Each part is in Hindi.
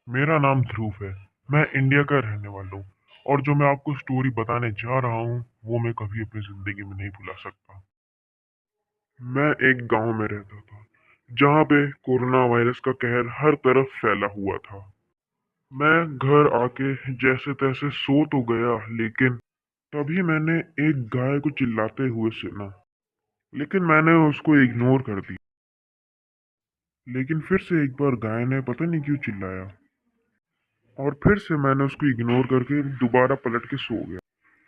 मेरा नाम ध्रुव है। मैं इंडिया का रहने वाला हूँ और जो मैं आपको स्टोरी बताने जा रहा हूँ वो मैं कभी अपनी जिंदगी में नहीं भुला सकता। मैं एक गांव में रहता था जहाँ पे कोरोना वायरस का कहर हर तरफ फैला हुआ था। मैं घर आके जैसे तैसे सो तो गया, लेकिन तभी मैंने एक गाय को चिल्लाते हुए सुना। लेकिन मैंने उसको इग्नोर कर दिया। लेकिन फिर से एक बार गाय ने पता नहीं क्यों चिल्लाया और फिर से मैंने उसको इग्नोर करके दोबारा पलट के सो गया।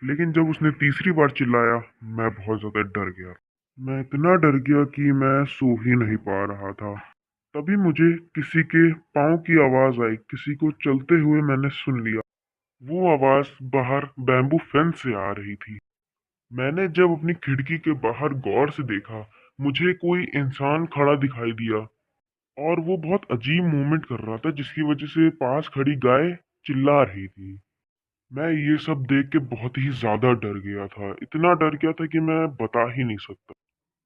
लेकिन जब उसने तीसरी बार चिल्लाया, मैं बहुत ज्यादा डर गया। मैं इतना डर गया कि मैं सो ही नहीं पा रहा था। तभी मुझे किसी के पाँव की आवाज आई, किसी को चलते हुए मैंने सुन लिया। वो आवाज बाहर बैम्बू फेंस से आ रही थी। मैंने जब अपनी खिड़की के बाहर गौर से देखा, मुझे कोई इंसान खड़ा दिखाई दिया और वो बहुत अजीब मूवमेंट कर रहा था, जिसकी वजह से पास खड़ी गाय चिल्ला रही थी। मैं ये सब देख के बहुत ही ज्यादा डर गया था। इतना डर गया था कि मैं बता ही नहीं सकता।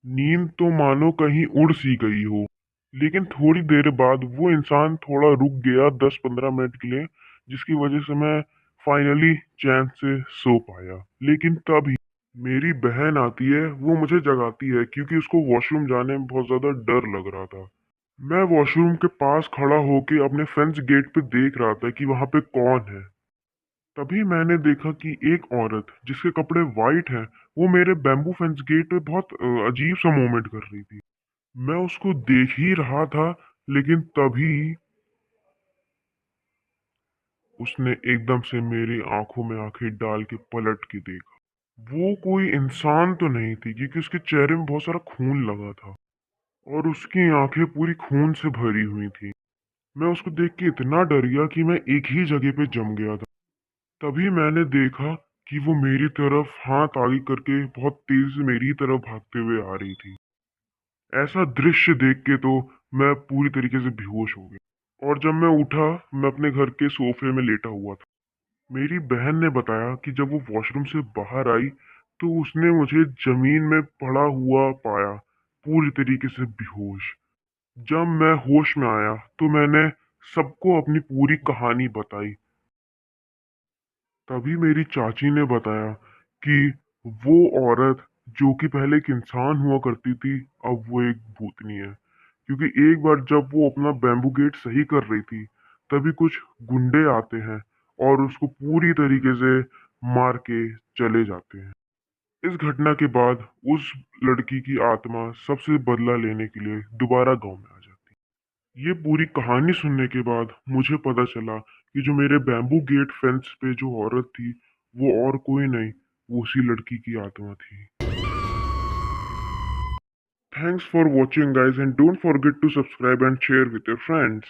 नींद तो मानो कहीं उड़ सी गई हो। लेकिन थोड़ी देर बाद वो इंसान थोड़ा रुक गया, 10-15 मिनट के लिए, जिसकी वजह से मैं फाइनली चैन से सो पाया। लेकिन तभी मेरी बहन आती है, वो मुझे जगाती है क्योंकि उसको वॉशरूम जाने में बहुत ज्यादा डर लग रहा था। मैं वॉशरूम के पास खड़ा होके अपने फेंस गेट पे देख रहा था कि वहां पे कौन है। तभी मैंने देखा कि एक औरत जिसके कपड़े वाइट हैं, वो मेरे बैम्बू फेंस गेट पे बहुत अजीब सा मूवमेंट कर रही थी। मैं उसको देख ही रहा था, लेकिन तभी उसने एकदम से मेरी आंखों में आंखें डाल के पलट के देखा। वो कोई इंसान तो नहीं थी, क्योंकि उसके चेहरे में बहुत सारा खून लगा था और उसकी आंखें पूरी खून से भरी हुई थी। मैं उसको देख के इतना डर गया कि मैं एक ही जगह पे जम गया था। तभी मैंने देखा कि वो मेरी तरफ हाथ आगे करके बहुत तेज से मेरी तरफ भागते हुए आ रही थी। ऐसा दृश्य देख के तो मैं पूरी तरीके से बेहोश हो गया और जब मैं उठा, मैं अपने घर के सोफे में लेटा हुआ था। मेरी बहन ने बताया कि जब वो वॉशरूम से बाहर आई तो उसने मुझे जमीन में पड़ा हुआ पाया, पूरी तरीके से बेहोश। जब मैं होश में आया तो मैंने सबको अपनी पूरी कहानी बताई। तभी मेरी चाची ने बताया कि वो औरत जो कि पहले एक इंसान हुआ करती थी, अब वो एक भूतनी है। क्योंकि एक बार जब वो अपना बैम्बू गेट सही कर रही थी, तभी कुछ गुंडे आते हैं और उसको पूरी तरीके से मार के चले जाते हैं। इस घटना के बाद उस लड़की की आत्मा सबसे बदला लेने के लिए दोबारा गांव में आ जाती है। ये पूरी कहानी सुनने के बाद मुझे पता चला कि जो मेरे बैम्बू गेट फेंस पे जो औरत थी, वो और कोई नहीं, वो उसी लड़की की आत्मा थी। Thanks for watching guys, and don't forget to subscribe and share with your friends.